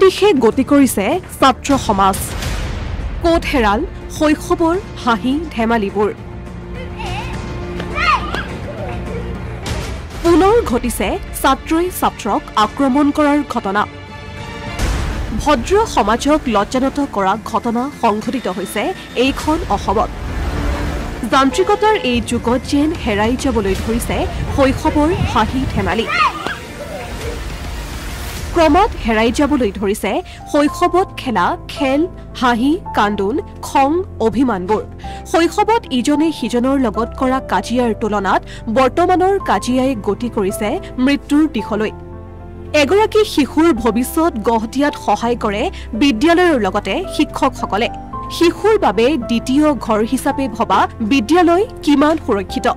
দিশে গতি কৰিছে ছাত্ৰ সমাজ কোট হেৰাল শৈশৱৰ হাঁহি ধেমালিবোৰ পুনৰ ঘটিছে ছাত্ৰই ছাত্ৰক আক্ৰমণ কৰাৰ ঘটনা ভদ্ৰ সমাজক লজ্জানত কৰা ঘটনা সংঘটিত হৈছে এইখন অসমত যান্ত্ৰিকতাৰ এই যুগত যেন হেৰাই যাবলৈ ধৰিছে শৈশৱৰ হাঁহি ধেমালি ক্ৰমত হেৰাই যাবলৈ ধৰিছে শৈশৱত খেলা খেল হাঁহি কান্দোন খং অভিমানবোৰ শৈশৱত ইজনে সিজনৰ লগত কৰা কাজিয়াৰ তুলনাত বৰ্তমানৰ কাজিয়াই গতি কৰিছে মৃত্যুৰ দিশলৈ এগৰাকী শিশুৰ ভৱিষ্যত গঢ় দিয়াত সহায় কৰে বিদ্যালয়ৰ লগতে শিক্ষকসকলে শিশুৰ বাবে দ্বিতীয় ঘৰ হিচাপে ভবা বিদ্যালয় কিমান সুৰক্ষিত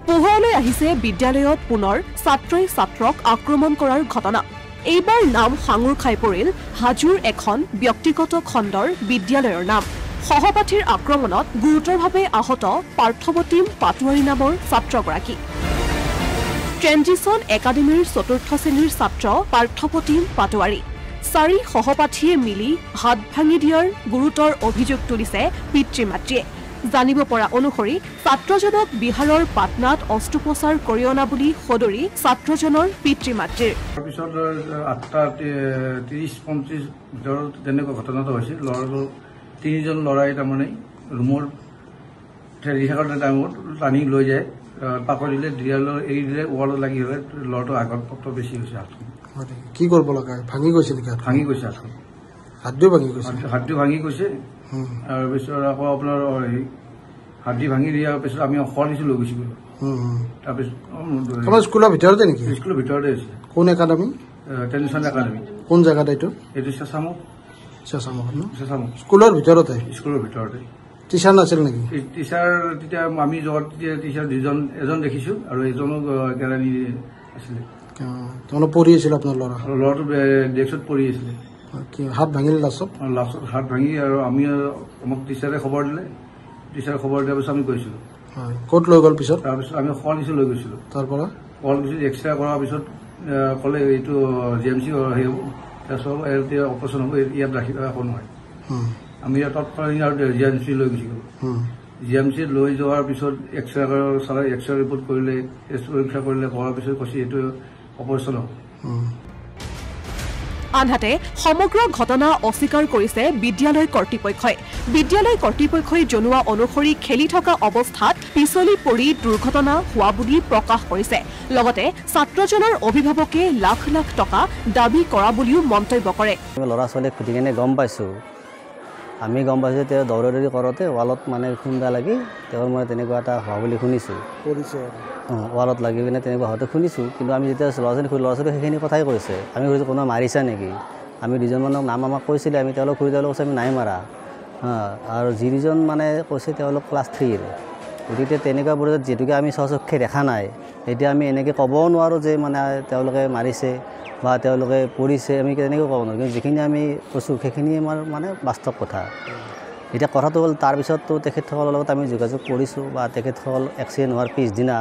পোহৰলৈ আহিছে বিদ্যালয়ত পুনৰ ছাত্ৰই ছাত্ৰক আক্ৰমণ কৰাৰ ঘটনা এইবাৰ নাম সাঙুৰ খাই পৰিল হাজোৰ এখন ব্যক্তিগত খণ্ডৰ বিদ্যালয়ৰ নাম সহপাঠীৰ আক্ৰমণত গুৰুতৰভাৱে আহত পাৰ্থৱতীম পাটোৱাৰী নামৰ ছাত্ৰগৰাকী ট্ৰেনজিছন একাডেমীৰ চতুৰ্থ শ্ৰেণীৰ ছাত্ৰ পাৰ্থৱতীম পাটোৱাৰী 4 সহপাঠীয়ে মিলি হাত ভাঙি দিয়াৰ গুৰুতৰ অভিযোগ তুলিছে পিতৃ-মাতৃয়ে জানিব পৰা অনুসৰি ছাত্ৰজনক বিহাৰৰ পাটনাত অস্ত্ৰোপচাৰ কৰি অনা বুলি সদৰি ছাত্ৰজনৰ পিতৃ-মাতৃৰ পিছত 8:30-35 ভিতৰত তেনেকুৱা ঘটনাটো হৈছিল ল'ৰাটো 3জন ল'ৰাই তাৰমানে ৰুমৰ ঠেলি থকাৰ টাইমত টানি লৈ যায় পাকৰি দিলে দিয়ালৈ এৰি দিলে ৱালত লাগি হ'লে ল'ৰাটো আঘাতপ্ৰাপ্ত বেছি হৈছে হাতখন কি কৰিব লগা ভাঙি গৈছে নেকি ভাঙি গৈছে হাতখন হাতটো ভাঙি গৈছে হাতটো ভাঙি গৈছে আৰু পিছত আকৌ আপোনাৰ হাতটি ভাঙি দিয়াৰ পিছত আমি খোৱালিছো লৈ গৈছিলোঁ তাৰপিছত আমাৰ স্কুলৰ ভিতৰতে নেকি স্কুলৰ ভিতৰতে আছে কোন একাডেমী ট্ৰেনজিছন একাডেমী কোন জেগাত এইটো চেঁচামুখ স্কুলৰ ভিতৰতে স্কুলৰ ভিতৰতে টিচাৰ নাছিল নেকি টিচাৰ তেতিয়া আমি যোৱাত টিচাৰ এজন দেখিছোঁ আৰু এজনো কেৰাণী আছিলে তেওঁলোক পঢ়ি আছিল আপোনাৰ ল'ৰা ল'ৰাটো ডেস্কত পঢ়ি আছিলে হাত ভাঙিলে লাষ্টত হাত ভাঙি আৰু আমি আমাক টিচাৰে খবৰ দিলে টিচাৰে খবৰ দিয়াৰ পিছত আমি গৈছিলোঁ ক'ত লৈ গ'ল পিছত তাৰপিছত আমি শুৱালকুছি লৈ গৈছিলোঁ তাৰপৰা শুৱালকুছিত এক্সৰে কৰাৰ পিছত ক'লে এইটো GMC হেৰি হ'ব তাৰপিছত এতিয়া অপাৰেশ্যন হ'ব ইয়াত ৰাখি ৰাখোঁ নহয় আমি তৎকালীন আৰু GMC লৈ গুচি গ'লোঁ GMC লৈ যোৱাৰ পিছত এক্সৰে চালে এক্সৰে ৰিপৰ্ট কৰিলে টেষ্ট পৰীক্ষা কৰিলে কৰাৰ পিছত কৈছে এইটো অপাৰেশ্যন হ'ব আনহাতে সমগ্ৰ ঘটনা অস্বীকাৰ কৰিছে বিদ্যালয় কৰ্তৃপক্ষই জনোৱা অনুসৰি খেলি থকা অৱস্থাত পিছলি পৰি দুৰ্ঘটনা হোৱা বুলি প্ৰকাশ কৰিছে লগতে ছাত্ৰজনৰ অভিভাৱকে লাখ লাখ টকা দাবী কৰা বুলিও মন্তব্য কৰে ল'ৰা ছোৱালীক সুধি কিনে গম পাইছোঁ আমি গম পাইছোঁ তেওঁ দৌৰা দৌৰি কৰোঁতে ৱালত মানে খুন্দা লাগি তেওঁৰ মই তেনেকুৱা এটা হোৱা বুলি শুনিছোঁ ৱালত লাগি পিনে তেনেকুৱা হয়তো শুনিছোঁ কিন্তু আমি যেতিয়া ল'ৰা ছোৱালী সেইখিনি কথাই কৈছে আমি সুধিছোঁ কোনোবা মাৰিছা নেকি আমি দুজনমানক নাম আমাক কৈছিলে আমি তেওঁলোক সুধি তেওঁলোক কৈছে আমি নাই মাৰা আৰু যিজন মানে কৈছে তেওঁলোক ক্লাছ 3ৰ গতিকে তেনেকুৱা পৰ্যায়ত যিহেতুকে আমি স্বচক্ষে দেখা নাই এতিয়া আমি এনেকৈ ক'বও নোৱাৰোঁ যে মানে তেওঁলোকে মাৰিছে বা তেওঁলোকে পৰিছে আমি তেনেকৈ ক'ব নোৱাৰোঁ কিন্তু যিখিনি আমি কৈছোঁ সেইখিনি আমাৰ মানে বাস্তৱ কথা এতিয়া কথাটো হ'ল তাৰপিছততো তেখেতসকলৰ লগত আমি যোগাযোগ কৰিছোঁ বা তেখেতসকল এক্সিডেণ্ট হোৱাৰ পিছদিনা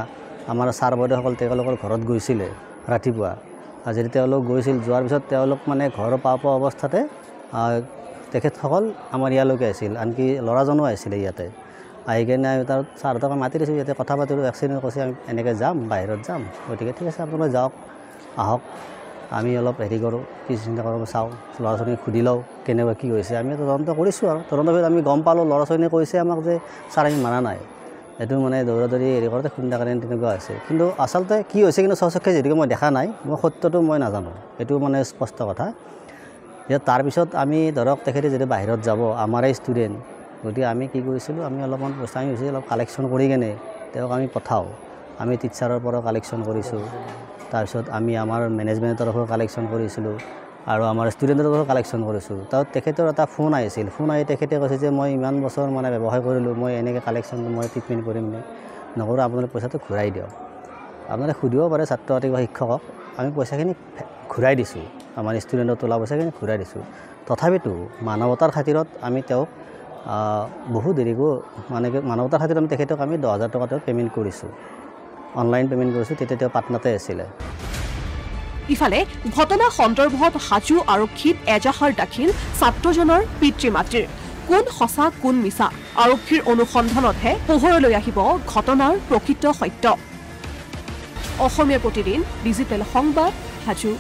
আমাৰ ছাৰ বাইদেউসকল তেওঁলোকৰ ঘৰত গৈছিলে ৰাতিপুৱা আৰু যদি তেওঁলোক গৈছিল যোৱাৰ পিছত তেওঁলোক মানে ঘৰ পোৱা অৱস্থাতে তেখেতসকল আমাৰ ইয়ালৈকে আহিছিল আনকি ল'ৰাজনো আহিছিলে ইয়াতে আহি কিনে আমি তাৰ ছাৰহঁতক মাতি দিছোঁ ইয়াতে কথা পাতিলোঁ এক্সিডেণ্ট কৈছে আমি এনেকৈ যাম বাহিৰত যাম গতিকে ঠিক আছে আপোনালোকে যাওক আহক আমি অলপ হেৰি কৰোঁ কি চিন্তা কৰোঁ চাওঁ ল'ৰা ছোৱালীক সুধি লওঁ কেনেকুৱা কি হৈছে আমি তদন্ত কৰিছোঁ আৰু তদন্তৰ পিছত আমি গম পালোঁ ল'ৰা ছোৱালীয়ে কৈছে আমাক যে ছাৰ আমি মাৰা নাই এইটো মানে দৌৰা দৌৰি হেৰি কৰোঁতে খুন্দা কাৰণে তেনেকুৱা হৈছে কিন্তু আচলতে কি হৈছে কিন্তু স্বচক্ষে যিহেতুকে মই দেখা নাই মই সত্যটো মই নাজানো এইটো মানে স্পষ্ট কথা যে তাৰপিছত আমি ধৰক তেখেতে যদি বাহিৰত যাব আমাৰে ষ্টুডেণ্ট গতিকে আমি কি কৰিছিলোঁ আমি অলপমান পইচা আমি অলপ কালেকশ্যন কৰি কিনে তেওঁক আমি পঠাওঁ আমি টিচাৰৰ পৰা কালেকশ্যন কৰিছোঁ তাৰপিছত আমি আমাৰ মেনেজমেণ্টৰ তৰফৰ কালেকশ্যন কৰিছিলোঁ আৰু আমাৰ ষ্টুডেণ্টৰ তৰফৰ কালেকশ্যন কৰিছোঁ তাত তেখেতৰ এটা ফোন আহিছিল ফোন আহি তেখেতে কৈছে যে মই ইমান বছৰ মানে ব্যৱসায় কৰিলোঁ মই এনেকৈ কালেকশ্যন মই ট্ৰিটমেণ্ট কৰিম নকৰোঁ আপোনালোকে পইচাটো ঘূৰাই দিয়ক আপোনালোকে সুধিব পাৰে ছাত্ৰ ছাত্ৰী বা শিক্ষকক আমি পইচাখিনি ঘূৰাই দিছোঁ আমাৰ ষ্টুডেণ্টৰ তোলা পইচাখিনি ঘূৰাই দিছোঁ তথাপিতো মানৱতাৰ খাতিৰত আমি তেওঁক বহু দেৰিকো মানে মানৱতাৰ খাতিৰত আমি তেখেতক আমি 10,000 টকা তেওঁক পে'মেণ্ট কৰিছোঁ অনলাইন পে'মেণ্ট কৰিছোঁ তেতিয়া তেওঁ পাটনাতে আছিলে ইফালে ঘটনা সন্দৰ্ভত হাজো আৰক্ষীত এজাহাৰ দাখিল ছাত্ৰজনৰ পিতৃ মাতৃৰ কোন সঁচা কোন মিছা আৰক্ষীৰ অনুসন্ধানতহে পোহৰলৈ আহিব ঘটনাৰ প্ৰকৃত সত্য অসমীয়া প্ৰতিদিন ডিজিটেল সংবাদ হাজো